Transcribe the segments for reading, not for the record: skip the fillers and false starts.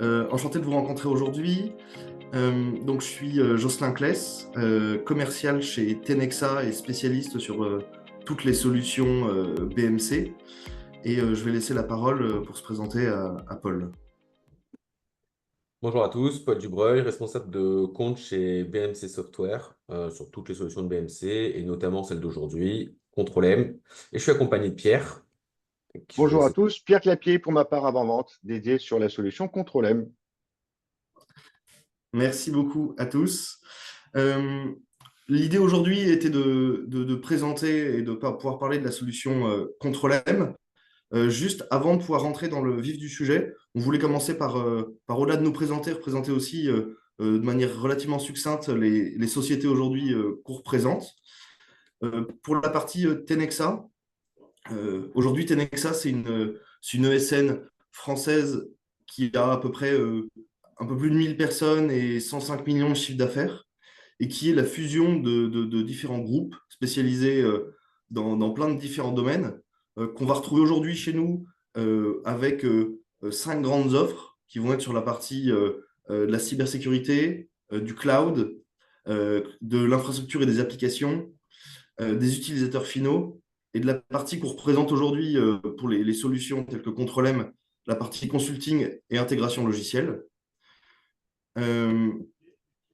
Enchanté de vous rencontrer aujourd'hui. Donc, je suis Jocelyn Claes, commercial chez Tenexa et spécialiste sur toutes les solutions BMC. Et je vais laisser la parole pour se présenter à Paul. Bonjour à tous, Paul Dubreuil, responsable de compte chez BMC Software sur toutes les solutions de BMC et notamment celle d'aujourd'hui, Control M. Et je suis accompagné de Pierre, qui je vais Bonjour à laisser. tous, Pierre Clapier pour ma part avant-vente, dédié sur la solution Control M. Merci beaucoup à tous. Euh, L'idée aujourd'hui était de présenter et de pouvoir parler de la solution Control M. Juste avant de pouvoir rentrer dans le vif du sujet, on voulait commencer par au-delà de nous présenter, représenter aussi de manière relativement succincte les sociétés aujourd'hui qu'on représente. Pour la partie Tenexa, aujourd'hui Tenexa, c'est une ESN française qui a à peu près un peu plus de 1000 personnes et 105 millions de chiffre d'affaires, et qui est la fusion de différents groupes spécialisés dans plein de différents domaines, qu'on va retrouver aujourd'hui chez nous avec cinq grandes offres qui vont être sur la partie de la cybersécurité, du cloud, de l'infrastructure et des applications, des utilisateurs finaux, et de la partie qu'on représente aujourd'hui pour les solutions telles que Control-M, la partie consulting et intégration logicielle. Euh,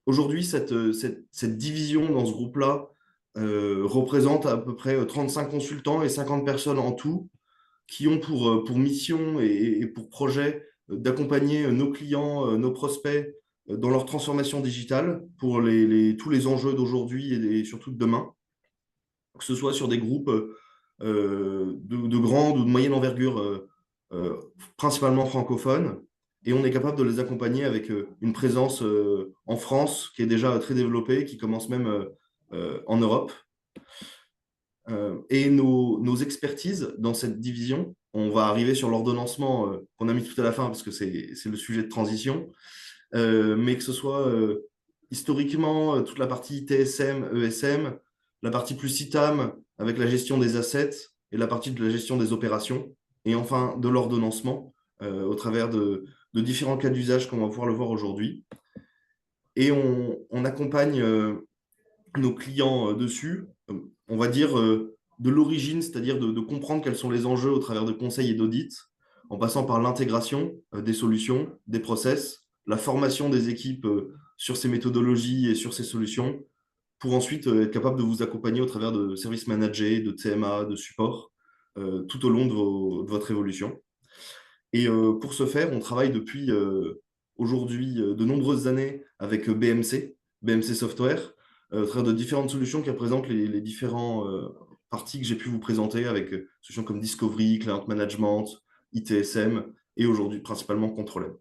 Aujourd'hui, cette division dans ce groupe-là représente à peu près 35 consultants et 50 personnes en tout qui ont pour mission et pour projet d'accompagner nos clients, nos prospects dans leur transformation digitale pour tous les enjeux d'aujourd'hui et surtout de demain, que ce soit sur des groupes de grande ou de moyenne envergure, euh, principalement francophones. Et on est capable de les accompagner avec une présence en France qui est déjà très développée, qui commence même en Europe. Et nos expertises dans cette division, on va arriver sur l'ordonnancement qu'on a mis tout à la fin parce que c'est le sujet de transition, mais que ce soit historiquement toute la partie TSM, ESM, la partie plus ITAM avec la gestion des assets et la partie de la gestion des opérations, et enfin de l'ordonnancement au travers de différents cas d'usage qu'on va pouvoir le voir aujourd'hui. Et on accompagne nos clients dessus, on va dire de l'origine, c'est-à-dire de comprendre quels sont les enjeux au travers de conseils et d'audits, en passant par l'intégration des solutions, des process, la formation des équipes sur ces méthodologies et sur ces solutions, pour ensuite être capable de vous accompagner au travers de services managés, de TMA, de support, tout au long de votre évolution. Et pour ce faire, on travaille depuis aujourd'hui de nombreuses années avec BMC Software, au travers de différentes solutions qui représentent les différents parties que j'ai pu vous présenter avec solutions comme Discovery, Client Management, ITSM et aujourd'hui principalement Control.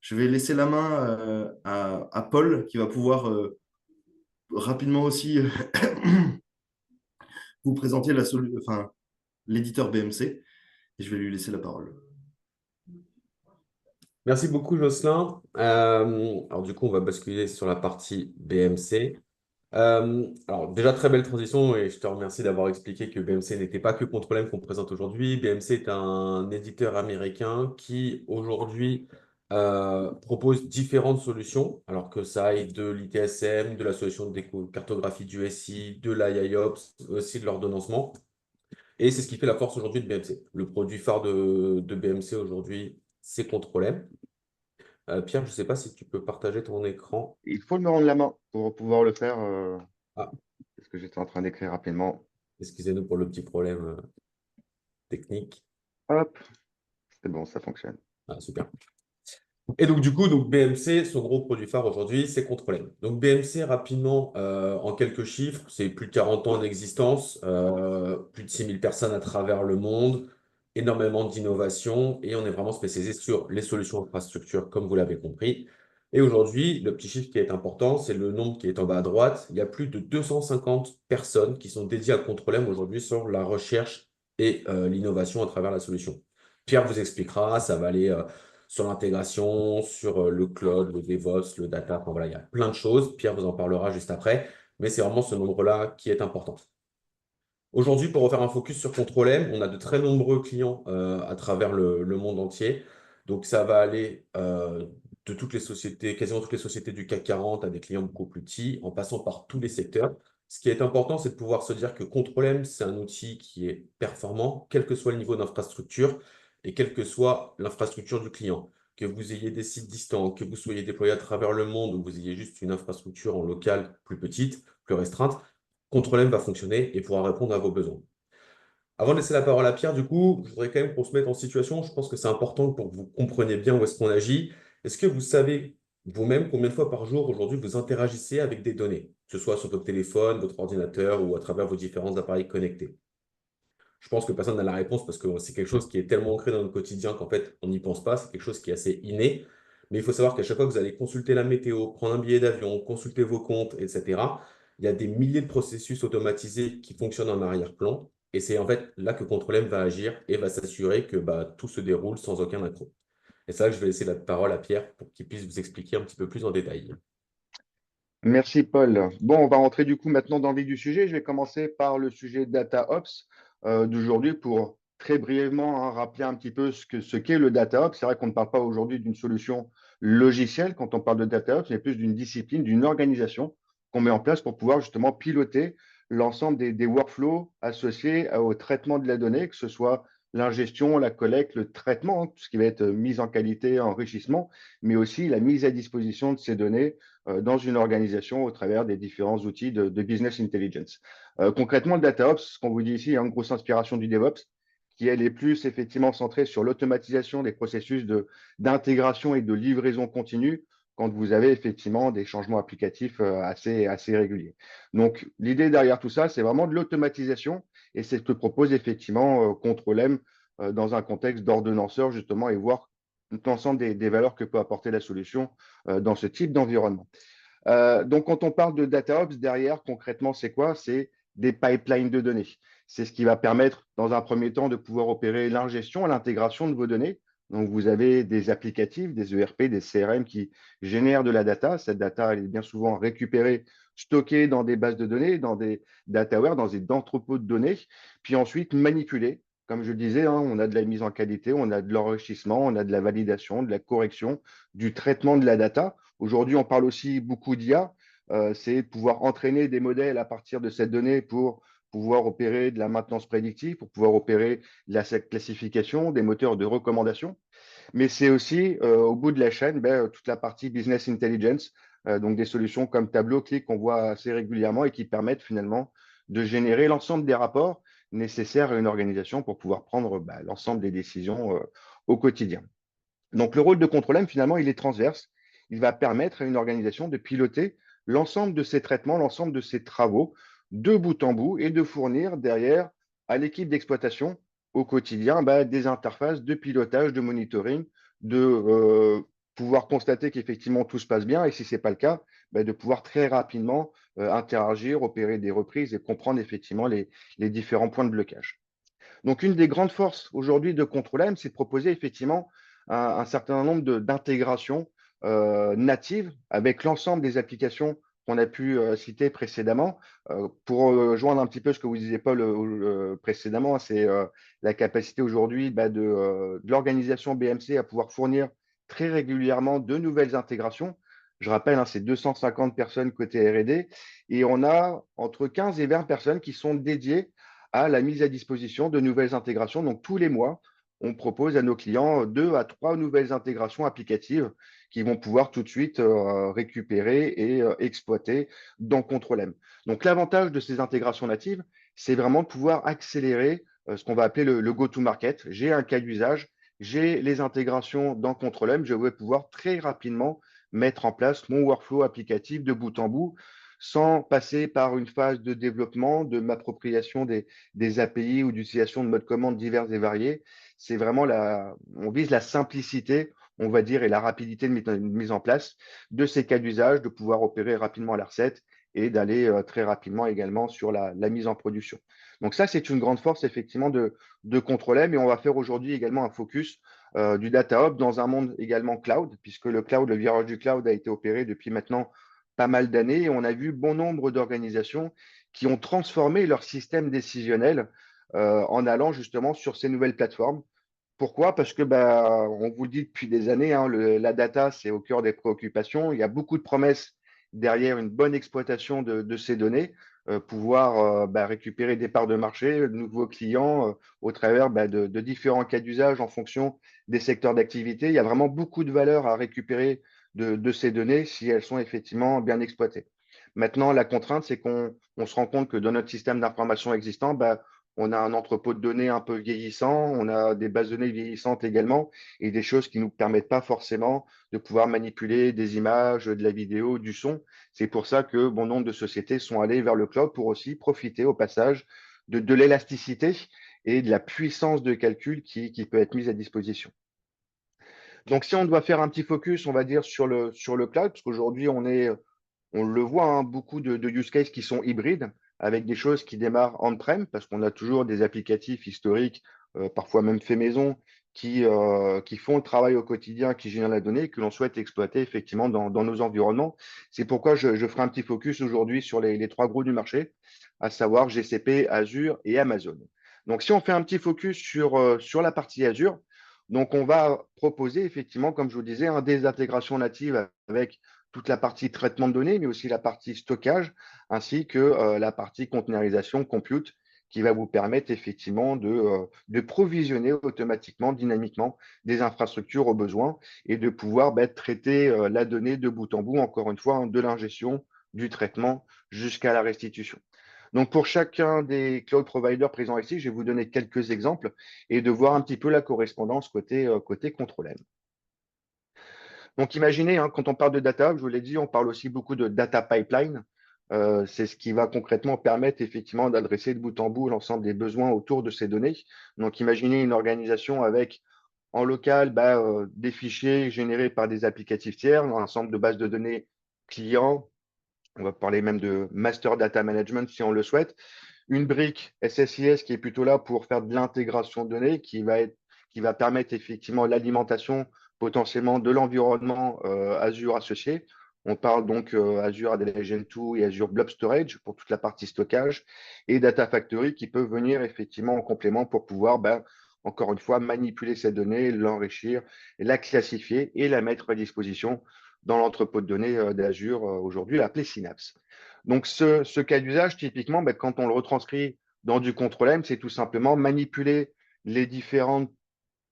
Je vais laisser la main à Paul qui va pouvoir rapidement aussi vous présenter enfin, l'éditeur BMC, et je vais lui laisser la parole. Merci beaucoup, Jocelyn. Alors du coup, on va basculer sur la partie BMC. Alors déjà, très belle transition et je te remercie d'avoir expliqué que BMC n'était pas que Control M qu'on présente aujourd'hui. BMC est un éditeur américain qui aujourd'hui propose différentes solutions, alors que ça aille de l'ITSM, de la solution de cartographie du SI, de l'IIOps, aussi de l'ordonnancement. Et c'est ce qui fait la force aujourd'hui de BMC. Le produit phare de BMC aujourd'hui, c'est Control M. Pierre, je ne sais pas si tu peux partager ton écran. Il faut me rendre la main pour pouvoir le faire, Ah, parce que j'étais en train d'écrire rapidement. excusez-nous pour le petit problème technique. Hop, c'est bon, ça fonctionne. Ah, super. Et donc, du coup, BMC, son gros produit phare aujourd'hui, c'est Control-M. Donc, BMC, rapidement, en quelques chiffres, c'est plus de 40 ans d'existence, plus de 6000 personnes à travers le monde, énormément d'innovation, et on est vraiment spécialisé sur les solutions infrastructure, comme vous l'avez compris. Et aujourd'hui, le petit chiffre qui est important, c'est le nombre qui est en bas à droite. Il y a plus de 250 personnes qui sont dédiées à Control-M aujourd'hui sur la recherche et l'innovation à travers la solution. Pierre vous expliquera, ça va aller sur l'intégration, sur le cloud, le DevOps, le data. Enfin, voilà, il y a plein de choses. Pierre vous en parlera juste après, mais c'est vraiment ce nombre-là qui est important. Aujourd'hui, pour refaire un focus sur Control M, on a de très nombreux clients à travers le monde entier. Donc, ça va aller de toutes les sociétés, quasiment toutes les sociétés du CAC 40 à des clients beaucoup plus petits, en passant par tous les secteurs. Ce qui est important, c'est de pouvoir se dire que Control-M, c'est un outil qui est performant, quel que soit le niveau d'infrastructure et quelle que soit l'infrastructure du client. Que vous ayez des sites distants, que vous soyez déployé à travers le monde ou vous ayez juste une infrastructure en local plus petite, plus restreinte, Control-M va fonctionner et pourra répondre à vos besoins. Avant de laisser la parole à Pierre, du coup, je voudrais quand même qu'on se mette en situation. Je pense que c'est important pour que vous compreniez bien où est-ce qu'on agit. Est-ce que vous savez vous-même combien de fois par jour aujourd'hui vous interagissez avec des données, que ce soit sur votre téléphone, votre ordinateur ou à travers vos différents appareils connectés? Je pense que personne n'a la réponse parce que c'est quelque chose qui est tellement ancré dans notre quotidien qu'en fait, on n'y pense pas. C'est quelque chose qui est assez inné. Mais il faut savoir qu'à chaque fois que vous allez consulter la météo, prendre un billet d'avion, consulter vos comptes, etc., il y a des milliers de processus automatisés qui fonctionnent en arrière-plan. Et c'est en fait là que Control-M va agir et va s'assurer que tout se déroule sans aucun accroc. Et c'est là que je vais laisser la parole à Pierre pour qu'il puisse vous expliquer un petit peu plus en détail. Merci Paul. Bon, on va rentrer du coup maintenant dans le vif du sujet. Je vais commencer par le sujet DataOps d'aujourd'hui pour très brièvement rappeler un petit peu ce qu'est le DataOps. C'est vrai qu'on ne parle pas aujourd'hui d'une solution logicielle quand on parle de DataOps, mais plus d'une discipline, d'une organisation qu'on met en place pour pouvoir justement piloter l'ensemble des workflows associés au traitement de la donnée, que ce soit l'ingestion, la collecte, le traitement, tout ce qui va être mise en qualité, enrichissement, mais aussi la mise à disposition de ces données dans une organisation au travers des différents outils de business intelligence. Concrètement, le DataOps, ce qu'on vous dit ici, il y a une grosse inspiration du DevOps, qui elle est plus effectivement centrée sur l'automatisation des processus d'intégration et de livraison continue quand vous avez effectivement des changements applicatifs assez réguliers. Donc, l'idée derrière tout ça, c'est vraiment de l'automatisation et c'est ce que propose effectivement Control-M dans un contexte d'ordonnanceur justement et voir l'ensemble des valeurs que peut apporter la solution dans ce type d'environnement. Donc, quand on parle de DataOps, derrière, concrètement, c'est quoi? C'est des pipelines de données. C'est ce qui va permettre, dans un premier temps, de pouvoir opérer l'ingestion et l'intégration de vos données. Donc, vous avez des applicatifs, des ERP, des CRM qui génèrent de la data. Cette data, elle est bien souvent récupérée, stockée dans des bases de données, dans des dataware, dans des entrepôts de données, puis ensuite manipulée. Comme je disais, on a de la mise en qualité, on a de l'enrichissement, on a de la validation, de la correction, du traitement de la data. Aujourd'hui, on parle aussi beaucoup d'IA. C'est pouvoir entraîner des modèles à partir de cette donnée pour pouvoir opérer de la maintenance prédictive, pour pouvoir opérer de la classification, des moteurs de recommandation. Mais c'est aussi, au bout de la chaîne, toute la partie business intelligence, donc des solutions comme Tableau, Click qu'on voit assez régulièrement et qui permettent finalement de générer l'ensemble des rapports nécessaires à une organisation pour pouvoir prendre l'ensemble des décisions au quotidien. Donc, le rôle de contrôle-M, finalement, il est transverse. Il va permettre à une organisation de piloter l'ensemble de ses traitements, l'ensemble de ses travaux de bout en bout et de fournir derrière à l'équipe d'exploitation au quotidien des interfaces de pilotage, de monitoring, de pouvoir constater qu'effectivement tout se passe bien et si ce n'est pas le cas, de pouvoir très rapidement interagir, opérer des reprises et comprendre effectivement les différents points de blocage. Donc, une des grandes forces aujourd'hui de Control-M, c'est de proposer effectivement un certain nombre d'intégrations natives avec l'ensemble des applications qu'on a pu citer précédemment. Pour joindre un petit peu ce que vous disiez, Paul, précédemment, c'est la capacité aujourd'hui de l'organisation BMC à pouvoir fournir très régulièrement de nouvelles intégrations. Je rappelle, c'est 250 personnes côté R&D et on a entre 15 et 20 personnes qui sont dédiées à la mise à disposition de nouvelles intégrations. Donc, tous les mois, on propose à nos clients 2 à 3 nouvelles intégrations applicatives qui vont pouvoir tout de suite récupérer et exploiter dans Control-M. Donc, l'avantage de ces intégrations natives, c'est vraiment de pouvoir accélérer ce qu'on va appeler le go-to-market. J'ai un cas d'usage, j'ai les intégrations dans Control-M, je vais pouvoir très rapidement mettre en place mon workflow applicatif de bout en bout sans passer par une phase de développement, de m'appropriation des API ou d'utilisation de modes commande divers et variés. C'est vraiment on vise la simplicité, on va dire, et la rapidité de mise en place de ces cas d'usage, de pouvoir opérer rapidement la recette et d'aller très rapidement également sur la mise en production. Donc ça, c'est une grande force effectivement de Control-M et on va faire aujourd'hui également un focus du DataOps dans un monde également cloud, puisque le cloud, le virage du cloud a été opéré depuis maintenant pas mal d'années et on a vu bon nombre d'organisations qui ont transformé leur système décisionnel en allant justement sur ces nouvelles plateformes Pourquoi? Parce que on vous le dit depuis des années, hein, la data, c'est au cœur des préoccupations. Il y a beaucoup de promesses derrière une bonne exploitation de ces données, pouvoir récupérer des parts de marché, de nouveaux clients au travers de différents cas d'usage en fonction des secteurs d'activité. Il y a vraiment beaucoup de valeur à récupérer de ces données si elles sont effectivement bien exploitées. Maintenant, la contrainte, c'est qu'on se rend compte que dans notre système d'information existant, on a un entrepôt de données un peu vieillissant, on a des bases de données vieillissantes également, et des choses qui ne nous permettent pas forcément de pouvoir manipuler des images, de la vidéo, du son. C'est pour ça que bon nombre de sociétés sont allées vers le cloud pour aussi profiter au passage de l'élasticité et de la puissance de calcul qui peut être mise à disposition. Donc, si on doit faire un petit focus, on va dire, sur le cloud, parce qu'aujourd'hui, on le voit, hein, beaucoup de use cases qui sont hybrides, avec des choses qui démarrent on-prem, parce qu'on a toujours des applicatifs historiques, parfois même faits maison, qui font le travail au quotidien, qui génèrent la donnée, que l'on souhaite exploiter effectivement dans nos environnements. C'est pourquoi je ferai un petit focus aujourd'hui sur les trois gros du marché, à savoir GCP, Azure et Amazon. Donc, si on fait un petit focus sur la partie Azure, donc on va proposer effectivement, comme je vous disais, des intégrations natives avec toute la partie traitement de données, mais aussi la partie stockage, ainsi que la partie containerisation, compute, qui va vous permettre effectivement de provisionner automatiquement, dynamiquement des infrastructures au besoin et de pouvoir traiter la donnée de bout en bout, encore une fois, hein, de l'ingestion, du traitement jusqu'à la restitution. Donc, pour chacun des cloud providers présents ici, je vais vous donner quelques exemples et de voir un petit peu la correspondance côté contrôle M. Donc, imaginez, hein, quand on parle de data, je vous l'ai dit, on parle aussi beaucoup de data pipeline. C'est ce qui va concrètement permettre effectivement d'adresser de bout en bout l'ensemble des besoins autour de ces données. Donc, imaginez une organisation avec en local des fichiers générés par des applicatifs tiers, un ensemble de bases de données clients. On va parler même de master data management si on le souhaite. Une brique SSIS qui est plutôt là pour faire de l'intégration de données, qui va permettre effectivement l'alimentation potentiellement de l'environnement Azure associé. On parle donc Azure AD Agent 2 et Azure Blob Storage pour toute la partie stockage et Data Factory qui peut venir effectivement en complément pour pouvoir, encore une fois, manipuler ces données, l'enrichir, la classifier et la mettre à disposition dans l'entrepôt de données d'Azure aujourd'hui, appelé Synapse. Donc, ce cas d'usage, typiquement, quand on le retranscrit dans du contrôle M, c'est tout simplement manipuler les différentes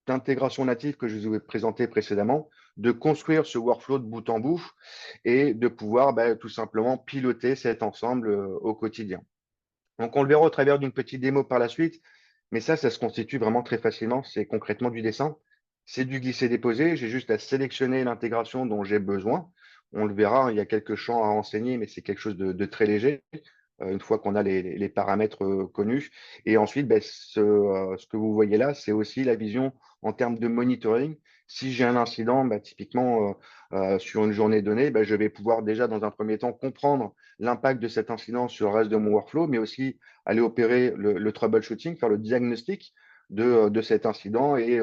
intégrations natives que je vous ai présentées précédemment, de construire ce workflow de bout en bout et de pouvoir tout simplement piloter cet ensemble au quotidien. Donc, on le verra au travers d'une petite démo par la suite, mais ça se constitue vraiment très facilement. C'est concrètement du dessin. C'est du glisser-déposer. J'ai juste à sélectionner l'intégration dont j'ai besoin. On le verra, il y a quelques champs à renseigner, mais c'est quelque chose de très léger une fois qu'on a les paramètres connus. Et ensuite, ce que vous voyez là, c'est aussi la vision en termes de monitoring. Si j'ai un incident, typiquement sur une journée donnée, je vais pouvoir déjà dans un premier temps comprendre l'impact de cet incident sur le reste de mon workflow, mais aussi aller opérer le troubleshooting, faire le diagnostic de cet incident et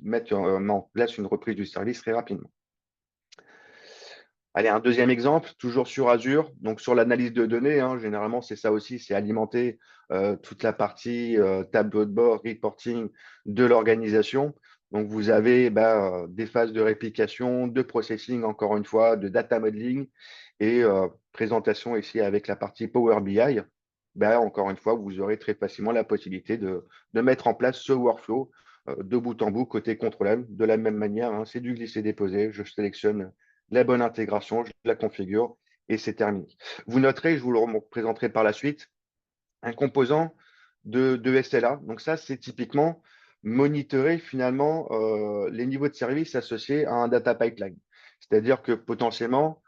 mettre en place une reprise du service très rapidement. Allez, un deuxième exemple, toujours sur Azure, donc sur l'analyse de données, hein, généralement c'est ça aussi, c'est alimenter toute la partie tableau de bord, reporting de l'organisation. Donc vous avez des phases de réplication, de processing, encore une fois, de data modeling et présentation ici avec la partie Power BI. Encore une fois, vous aurez très facilement la possibilité de mettre en place ce workflow de bout en bout côté contrôle M. De la même manière, hein, c'est du glisser-déposer, je sélectionne la bonne intégration, je la configure et c'est terminé. Vous noterez, je vous le présenterai par la suite, un composant de SLA. Donc ça, c'est typiquement monitorer finalement les niveaux de service associés à un data pipeline. C'est-à-dire que potentiellement,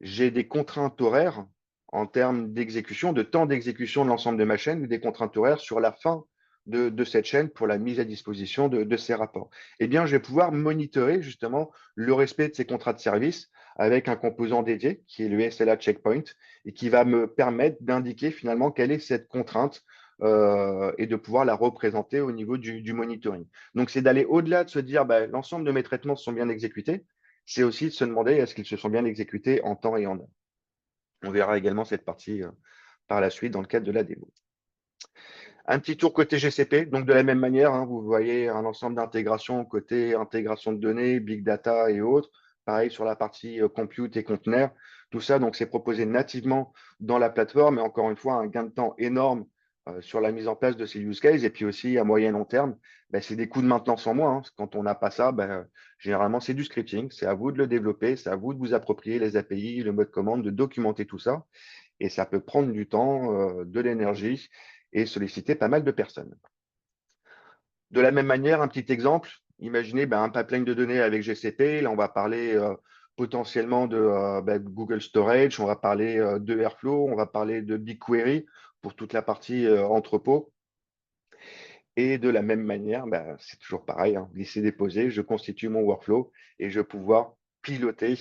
j'ai des contraintes horaires en termes d'exécution, de temps d'exécution de l'ensemble de ma chaîne, ou des contraintes horaires sur la fin de cette chaîne pour la mise à disposition de ces rapports. Eh bien, je vais pouvoir monitorer justement le respect de ces contrats de service avec un composant dédié qui est le SLA Checkpoint et qui va me permettre d'indiquer finalement quelle est cette contrainte et de pouvoir la représenter au niveau du monitoring. Donc, c'est d'aller au-delà de se dire l'ensemble de mes traitements sont bien exécutés. C'est aussi de se demander est-ce qu'ils se sont bien exécutés en temps et en heure. On verra également cette partie par la suite dans le cadre de la démo. Un petit tour côté GCP, donc de la même manière, hein, vous voyez un ensemble d'intégrations côté intégration de données, big data et autres. Pareil sur la partie compute et conteneurs. Tout ça, donc, c'est proposé nativement dans la plateforme. Et encore une fois, un gain de temps énorme sur la mise en place de ces use cases. Et puis aussi, à moyen et long terme, ben, c'est des coûts de maintenance en moins, hein. Quand on n'a pas ça, ben, généralement, c'est du scripting. C'est à vous de le développer. C'est à vous de vous approprier les API, le mode commande, de documenter tout ça. Et ça peut prendre du temps, de l'énergie et solliciter pas mal de personnes. De la même manière, un petit exemple, imaginez un pipeline de données avec GCP. Là, on va parler potentiellement de Google Storage, on va parler de Airflow, on va parler de BigQuery pour toute la partie entrepôt. Et de la même manière, c'est toujours pareil, hein, glisser, déposer, je constitue mon workflow et je vais pouvoir piloter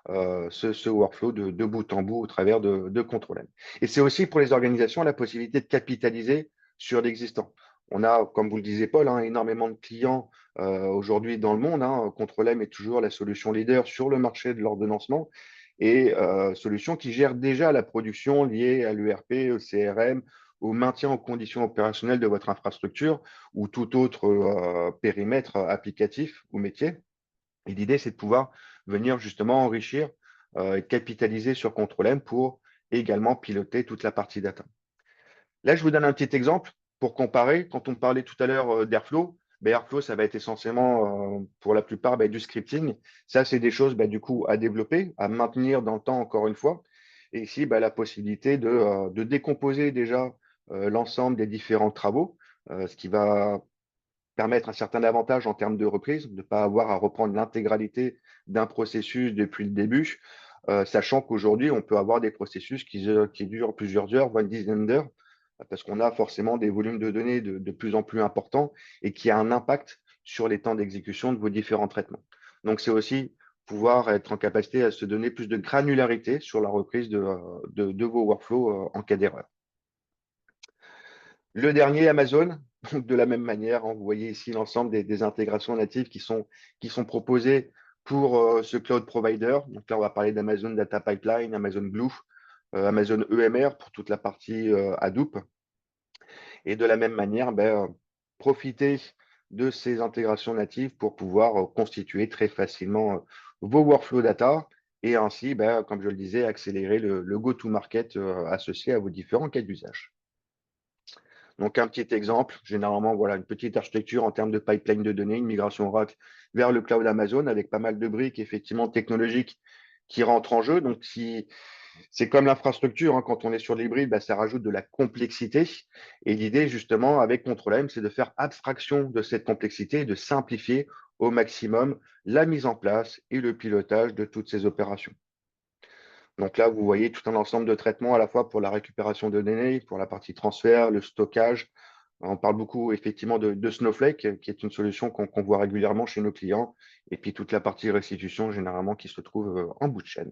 ce workflow de bout en bout au travers de Control M. Et c'est aussi pour les organisations la possibilité de capitaliser sur l'existant. On a, comme vous le disiez, Paul, hein, énormément de clients aujourd'hui dans le monde, hein. Control M est toujours la solution leader sur le marché de l'ordonnancement et solution qui gère déjà la production liée à l'ERP, au CRM, au maintien en conditions opérationnelles de votre infrastructure ou tout autre périmètre applicatif ou métier. Et l'idée, c'est de pouvoir venir justement enrichir et capitaliser sur Control M pour également piloter toute la partie data. Là, je vous donne un petit exemple pour comparer. Quand on parlait tout à l'heure d'Airflow, Airflow, ça va être essentiellement pour la plupart du scripting. Ça, c'est des choses du coup à développer, à maintenir dans le temps encore une fois. Et ici, la possibilité de décomposer déjà l'ensemble des différents travaux, ce qui va permettre un certain avantage en termes de reprise, de ne pas avoir à reprendre l'intégralité d'un processus depuis le début, sachant qu'aujourd'hui, on peut avoir des processus qui durent plusieurs heures, voire une dizaine d'heures, parce qu'on a forcément des volumes de données de plus en plus importants et qui a un impact sur les temps d'exécution de vos différents traitements. Donc, c'est aussi pouvoir être en capacité à se donner plus de granularité sur la reprise de vos workflows en cas d'erreur. Le dernier, Amazon, donc de la même manière, hein, vous voyez ici l'ensemble des intégrations natives qui sont proposées pour ce cloud provider. Donc là, on va parler d'Amazon Data Pipeline, Amazon Glue, Amazon EMR pour toute la partie Hadoop. Et de la même manière, profiter de ces intégrations natives pour pouvoir constituer très facilement vos workflows data et ainsi, comme je le disais, accélérer le go-to-market associé à vos différents cas d'usage. Donc, un petit exemple, généralement, voilà, une petite architecture en termes de pipeline de données, une migration Oracle vers le cloud Amazon avec pas mal de briques, effectivement, technologiques qui rentrent en jeu. Donc, si c'est comme l'infrastructure, hein, quand on est sur l'hybride, ça rajoute de la complexité. Et l'idée, justement, avec Control M, c'est de faire abstraction de cette complexité et de simplifier au maximum la mise en place et le pilotage de toutes ces opérations. Donc là, vous voyez tout un ensemble de traitements à la fois pour la récupération de données, pour la partie transfert, le stockage. On parle beaucoup effectivement de Snowflake, qui est une solution qu'on voit régulièrement chez nos clients, et puis toute la partie restitution généralement qui se trouve en bout de chaîne.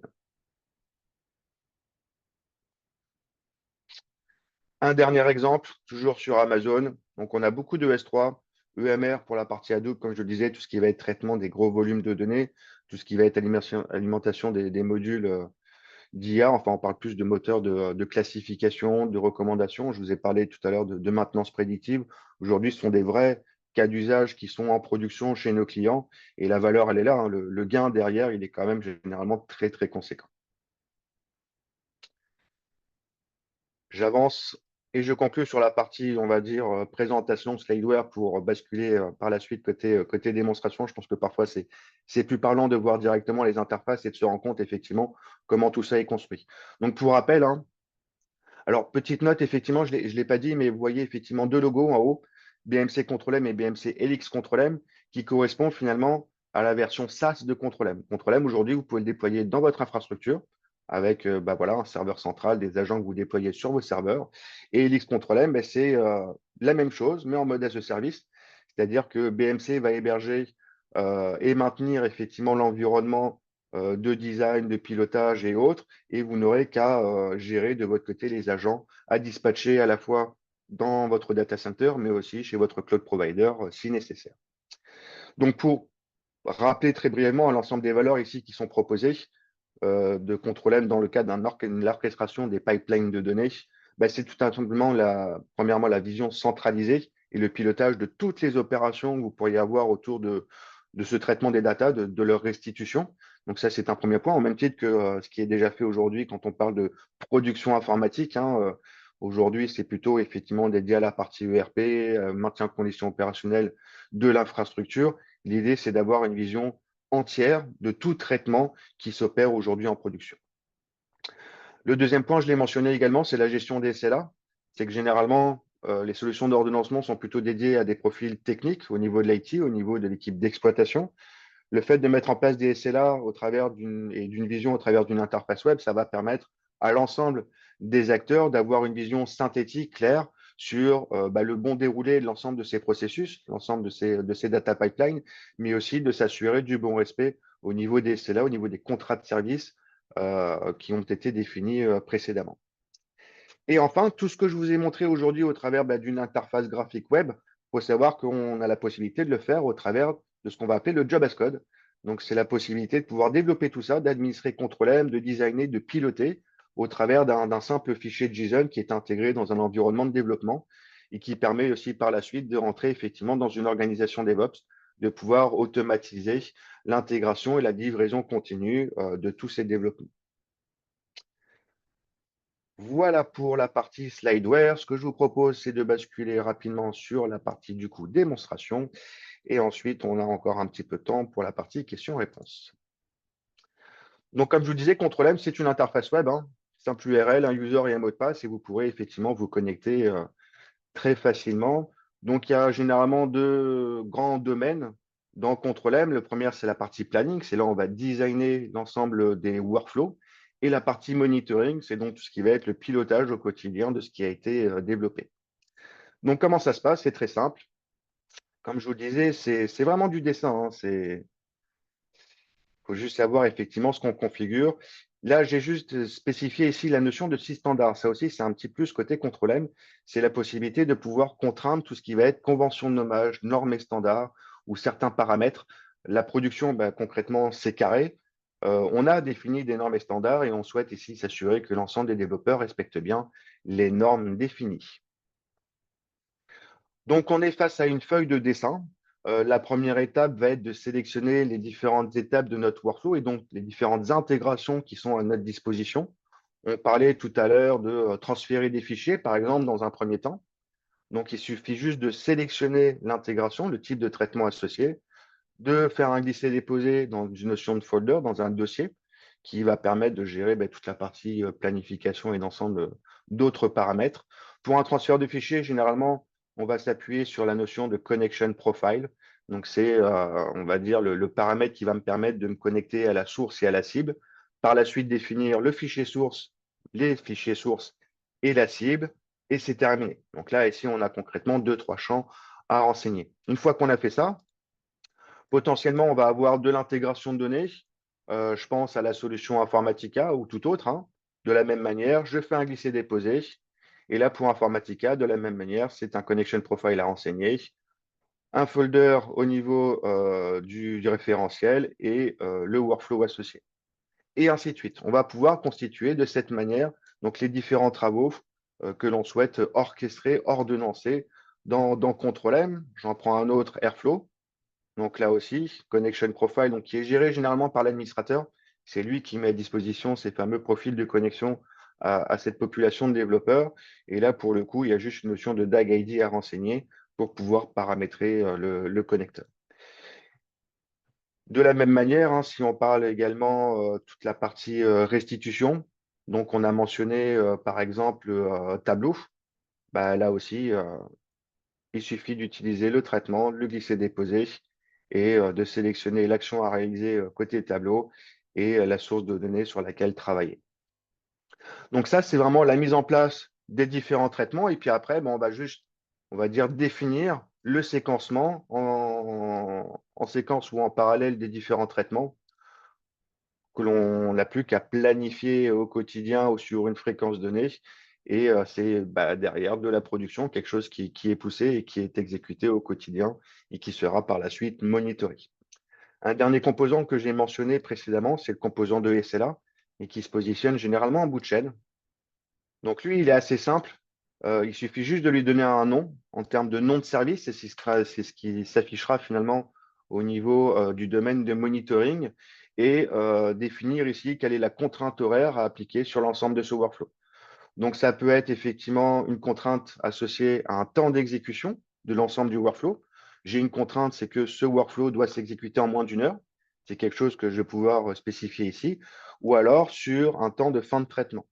Un dernier exemple, toujours sur Amazon. Donc, on a beaucoup de S3, EMR pour la partie Hadoop, comme je le disais, tout ce qui va être traitement des gros volumes de données, tout ce qui va être alimentation des modules d'IA. Enfin, on parle plus de moteurs de classification, de recommandation. Je vous ai parlé tout à l'heure de maintenance prédictive. Aujourd'hui, ce sont des vrais cas d'usage qui sont en production chez nos clients et la valeur, elle est là, hein. Le gain derrière, il est quand même généralement très, très conséquent. J'avance et je conclue sur la partie, on va dire, présentation, slideware pour basculer par la suite côté démonstration. Je pense que parfois, c'est plus parlant de voir directement les interfaces et de se rendre compte effectivement comment tout ça est construit. Donc, pour rappel, hein, alors, petite note, effectivement, je ne l'ai pas dit, mais vous voyez effectivement deux logos en haut, BMC Control M et BMC Helix Control M, qui correspondent finalement à la version SaaS de Control M. Control M, aujourd'hui, vous pouvez le déployer dans votre infrastructure avec voilà, un serveur central, des agents que vous déployez sur vos serveurs. Et Helix Control M, c'est la même chose, mais en mode as a service, c'est-à-dire que BMC va héberger et maintenir effectivement l'environnement de design, de pilotage et autres, et vous n'aurez qu'à gérer de votre côté les agents à dispatcher à la fois dans votre data center, mais aussi chez votre cloud provider si nécessaire. Donc, pour rappeler très brièvement l'ensemble des valeurs ici qui sont proposées de Control M dans le cadre d'une orchestration des pipelines de données, C'est tout simplement, premièrement, la vision centralisée et le pilotage de toutes les opérations que vous pourriez avoir autour de ce traitement des data, de leur restitution. Donc ça, c'est un premier point, au même titre que ce qui est déjà fait aujourd'hui quand on parle de production informatique. Aujourd'hui, c'est plutôt effectivement dédié à la partie ERP, maintien de conditions opérationnelles de l'infrastructure. L'idée, c'est d'avoir une vision entière de tout traitement qui s'opère aujourd'hui en production. Le deuxième point, je l'ai mentionné également, c'est la gestion des SLA. C'est que généralement, les solutions d'ordonnancement sont plutôt dédiées à des profils techniques au niveau de l'IT, au niveau de l'équipe d'exploitation. Le fait de mettre en place des SLA d'une vision au travers d'une interface web, ça va permettre à l'ensemble des acteurs d'avoir une vision synthétique, claire, sur le bon déroulé de l'ensemble de ces processus, l'ensemble de ces data pipelines, mais aussi de s'assurer du bon respect au niveau des SLA, au niveau des contrats de service qui ont été définis précédemment. Et enfin, tout ce que je vous ai montré aujourd'hui au travers d'une interface graphique web, il faut savoir qu'on a la possibilité de le faire au travers de ce qu'on va appeler le Job as Code. Donc, c'est la possibilité de pouvoir développer tout ça, d'administrer Control-M, de designer, de piloter au travers d'un simple fichier JSON qui est intégré dans un environnement de développement et qui permet aussi par la suite de rentrer effectivement dans une organisation DevOps, de pouvoir automatiser l'intégration et la livraison continue de tous ces développements. Voilà pour la partie slideware. Ce que je vous propose, c'est de basculer rapidement sur la partie du coup démonstration. Et ensuite, on a encore un petit peu de temps pour la partie questions-réponses. Donc, comme je vous disais, Control-M, c'est une interface web, simple URL, un user et un mot de passe, et vous pourrez effectivement vous connecter très facilement. Donc, il y a généralement deux grands domaines dans Control-M. Le premier, c'est la partie planning. C'est là où on va designer l'ensemble des workflows. Et la partie monitoring, c'est donc tout ce qui va être le pilotage au quotidien de ce qui a été développé. Donc, comment ça se passe? C'est très simple. Comme je vous le disais, c'est vraiment du dessin. Il faut juste savoir effectivement ce qu'on configure. Là, j'ai juste spécifié ici la notion de sys standard. Ça aussi, c'est un petit plus côté Control-M. C'est la possibilité de pouvoir contraindre tout ce qui va être convention de nommage, normes et standards ou certains paramètres. La production, concrètement, c'est carré. On a défini des normes et standards et on souhaite ici s'assurer que l'ensemble des développeurs respectent bien les normes définies. Donc, on est face à une feuille de dessin. La première étape va être de sélectionner les différentes étapes de notre workflow et donc les différentes intégrations qui sont à notre disposition. On parlait tout à l'heure de transférer des fichiers, par exemple, dans un premier temps. Donc, il suffit juste de sélectionner l'intégration, le type de traitement associé, de faire un glisser-déposer dans une notion de folder, dans un dossier, qui va permettre de gérer toute la partie planification et d'ensemble d'autres paramètres. Pour un transfert de fichiers, généralement, on va s'appuyer sur la notion de connection profile. Donc, c'est, on va dire, le paramètre qui va me permettre de me connecter à la source et à la cible. Par la suite, définir le fichier source, les fichiers sources et la cible, et c'est terminé. Donc là, ici, on a concrètement 2-3 champs à renseigner. Une fois qu'on a fait ça, potentiellement, on va avoir de l'intégration de données. Je pense à la solution Informatica ou tout autre. De la même manière, je fais un glisser-déposer. Et là, pour Informatica, de la même manière, c'est un connection profile à renseigner, un folder au niveau du référentiel et le workflow associé. Et ainsi de suite. On va pouvoir constituer de cette manière donc, les différents travaux que l'on souhaite orchestrer, ordonnancer dans Control-M. J'en prends un autre, Airflow. Donc là aussi, Connection Profile, donc, qui est géré généralement par l'administrateur. C'est lui qui met à disposition ces fameux profils de connexion à cette population de développeurs. Et là, pour le coup, il y a juste une notion de DAG ID à renseigner pour pouvoir paramétrer le connecteur. De la même manière, si on parle également toute la partie restitution, donc on a mentionné par exemple Tableau. Là aussi, il suffit d'utiliser le traitement, le glisser-déposer et de sélectionner l'action à réaliser côté tableau et la source de données sur laquelle travailler. Donc ça, c'est vraiment la mise en place des différents traitements. Et puis après, on va juste, on va dire, définir le séquencement en séquence ou en parallèle des différents traitements que l'on n'a plus qu'à planifier au quotidien ou sur une fréquence donnée. Et c'est derrière de la production, quelque chose qui est poussé et qui est exécuté au quotidien et qui sera par la suite monitoré. Un dernier composant que j'ai mentionné précédemment, c'est le composant de SLA et qui se positionne généralement en bout de chaîne. Donc lui, il est assez simple. Il suffit juste de lui donner un nom en termes de nom de service et c'est ce qui s'affichera finalement au niveau du domaine de monitoring et définir ici quelle est la contrainte horaire à appliquer sur l'ensemble de ce workflow. Donc ça peut être effectivement une contrainte associée à un temps d'exécution de l'ensemble du workflow. J'ai une contrainte, c'est que ce workflow doit s'exécuter en moins d'une heure. C'est quelque chose que je vais pouvoir spécifier ici. Ou alors sur un temps de fin de traitement.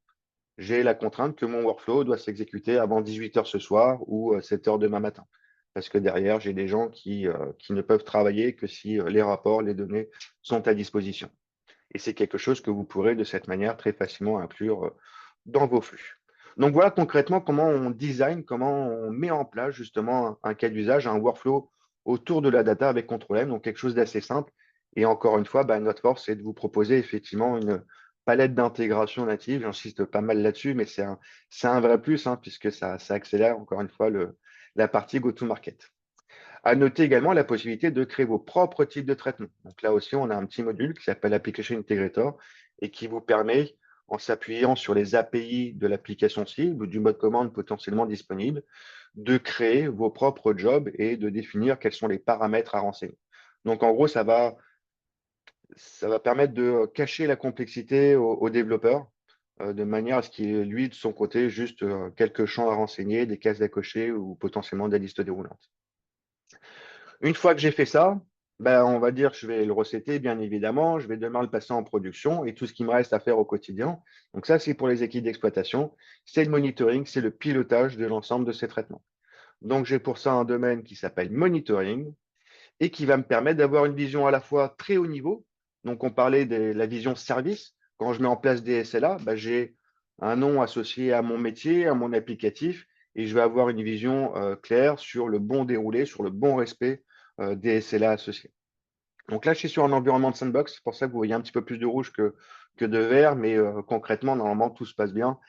J'ai la contrainte que mon workflow doit s'exécuter avant 18 heures ce soir ou 7 heures demain matin. Parce que derrière, j'ai des gens qui ne peuvent travailler que si les rapports, les données sont à disposition. Et c'est quelque chose que vous pourrez de cette manière très facilement inclure dans vos flux. Donc voilà concrètement comment on design, comment on met en place justement un cas d'usage, un workflow autour de la data avec Control M, donc quelque chose d'assez simple. Et encore une fois, notre force, c'est de vous proposer effectivement une palette d'intégration native. J'insiste pas mal là-dessus, mais c'est un vrai plus, hein, puisque ça accélère encore une fois la partie go-to-market. À noter également la possibilité de créer vos propres types de traitements. Donc là aussi, on a un petit module qui s'appelle Application Integrator et qui vous permet, en s'appuyant sur les API de l'application cible ou du mode commande potentiellement disponible, de créer vos propres jobs et de définir quels sont les paramètres à renseigner. Donc en gros, ça va permettre de cacher la complexité aux développeurs de manière à ce qu'il ait, lui, de son côté, juste quelques champs à renseigner, des cases à cocher ou potentiellement des listes déroulantes. Une fois que j'ai fait ça, ben, on va dire que je vais le recéter, bien évidemment. Je vais demain le passer en production et tout ce qui me reste à faire au quotidien. Donc ça, c'est pour les équipes d'exploitation. C'est le monitoring, c'est le pilotage de l'ensemble de ces traitements. Donc j'ai pour ça un domaine qui s'appelle monitoring et qui va me permettre d'avoir une vision à la fois très haut niveau. Donc on parlait de la vision service. Quand je mets en place des SLA, ben, j'ai un nom associé à mon métier, à mon applicatif, et je vais avoir une vision claire sur le bon déroulé, sur le bon respect des SLA associés. Donc là, je suis sur un environnement de sandbox, c'est pour ça que vous voyez un petit peu plus de rouge que de vert, mais concrètement, normalement, tout se passe bien.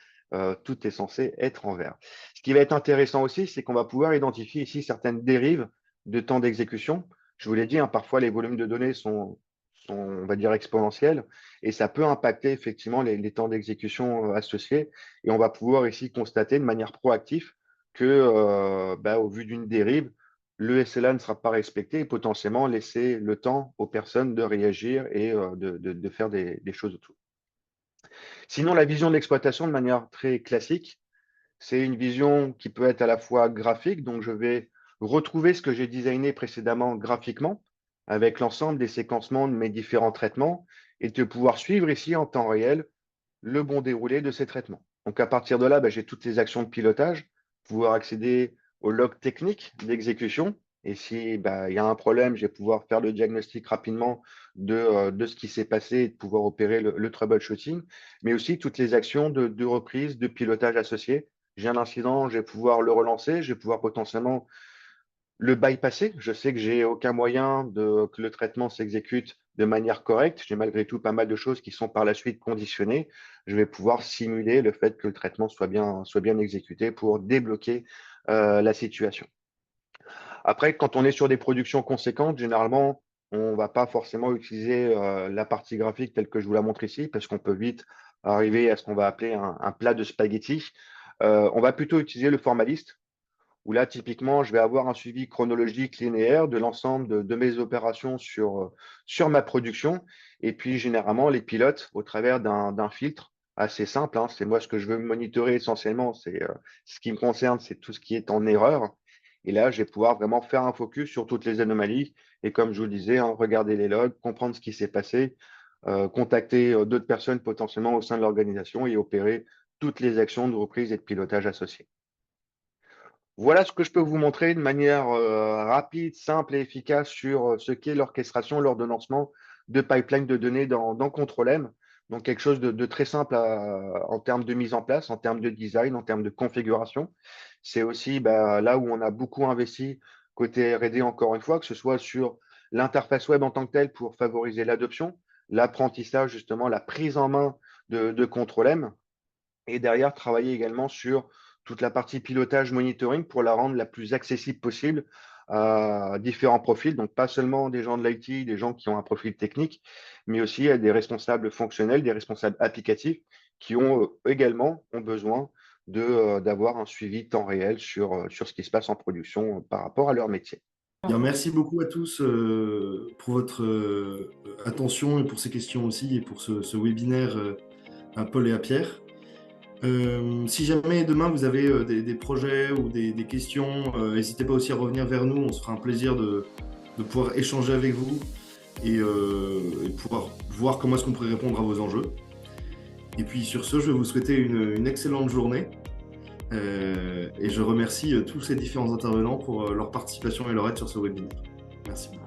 Tout est censé être en vert. Ce qui va être intéressant aussi, c'est qu'on va pouvoir identifier ici certaines dérives de temps d'exécution. Je vous l'ai dit, hein, parfois les volumes de données sont, on va dire, exponentiels et ça peut impacter effectivement les temps d'exécution associés. Et on va pouvoir ici constater de manière proactive que, au vu d'une dérive, le SLA ne sera pas respecté et potentiellement laisser le temps aux personnes de réagir et de faire des choses autour. Sinon, la vision de l'exploitation de manière très classique, c'est une vision qui peut être à la fois graphique, donc je vais retrouver ce que j'ai designé précédemment graphiquement avec l'ensemble des séquencements de mes différents traitements et de pouvoir suivre ici en temps réel le bon déroulé de ces traitements. Donc à partir de là, j'ai toutes les actions de pilotage, pouvoir accéder au log technique d'exécution. Et si il y a un problème, je vais pouvoir faire le diagnostic rapidement de ce qui s'est passé et de pouvoir opérer le troubleshooting, mais aussi toutes les actions de reprise, de pilotage associées. J'ai un incident, je vais pouvoir le relancer, je vais pouvoir potentiellement le bypasser. Je sais que j'ai aucun moyen que le traitement s'exécute de manière correcte. J'ai malgré tout pas mal de choses qui sont par la suite conditionnées. Je vais pouvoir simuler le fait que le traitement soit bien exécuté pour débloquer la situation. Après, quand on est sur des productions conséquentes, généralement, on ne va pas forcément utiliser la partie graphique telle que je vous la montre ici, parce qu'on peut vite arriver à ce qu'on va appeler un plat de spaghetti. On va plutôt utiliser le formaliste où là, typiquement, je vais avoir un suivi chronologique linéaire de l'ensemble de mes opérations sur ma production. Et puis, généralement, les pilotes, au travers d'un filtre assez simple, hein, c'est moi ce que je veux monitorer essentiellement, c'est ce qui me concerne, c'est tout ce qui est en erreur. Et là, je vais pouvoir vraiment faire un focus sur toutes les anomalies. Et comme je vous le disais, hein, regarder les logs, comprendre ce qui s'est passé, contacter d'autres personnes potentiellement au sein de l'organisation et opérer toutes les actions de reprise et de pilotage associées. Voilà ce que je peux vous montrer de manière rapide, simple et efficace sur ce qu'est l'orchestration, l'ordonnancement de pipeline de données dans Control-M. Donc, quelque chose de très simple en termes de mise en place, en termes de design, en termes de configuration. C'est aussi là où on a beaucoup investi côté R&D, encore une fois, que ce soit sur l'interface web en tant que telle pour favoriser l'adoption, l'apprentissage, justement, la prise en main de Control-M, et derrière, travailler également sur toute la partie pilotage monitoring pour la rendre la plus accessible possible à différents profils, donc pas seulement des gens de l'IT, des gens qui ont un profil technique, mais aussi à des responsables fonctionnels, des responsables applicatifs qui ont également ont besoin d'avoir un suivi temps réel sur ce qui se passe en production par rapport à leur métier. Bien, merci beaucoup à tous pour votre attention et pour ces questions aussi et pour ce webinaire à Paul et à Pierre. Si jamais demain vous avez des projets ou des questions, n'hésitez pas aussi à revenir vers nous. On se fera un plaisir de pouvoir échanger avec vous et pouvoir voir comment est-ce qu'on pourrait répondre à vos enjeux. Et puis sur ce, je vais vous souhaiter une excellente journée. Et je remercie tous ces différents intervenants pour leur participation et leur aide sur ce webinaire. Merci beaucoup.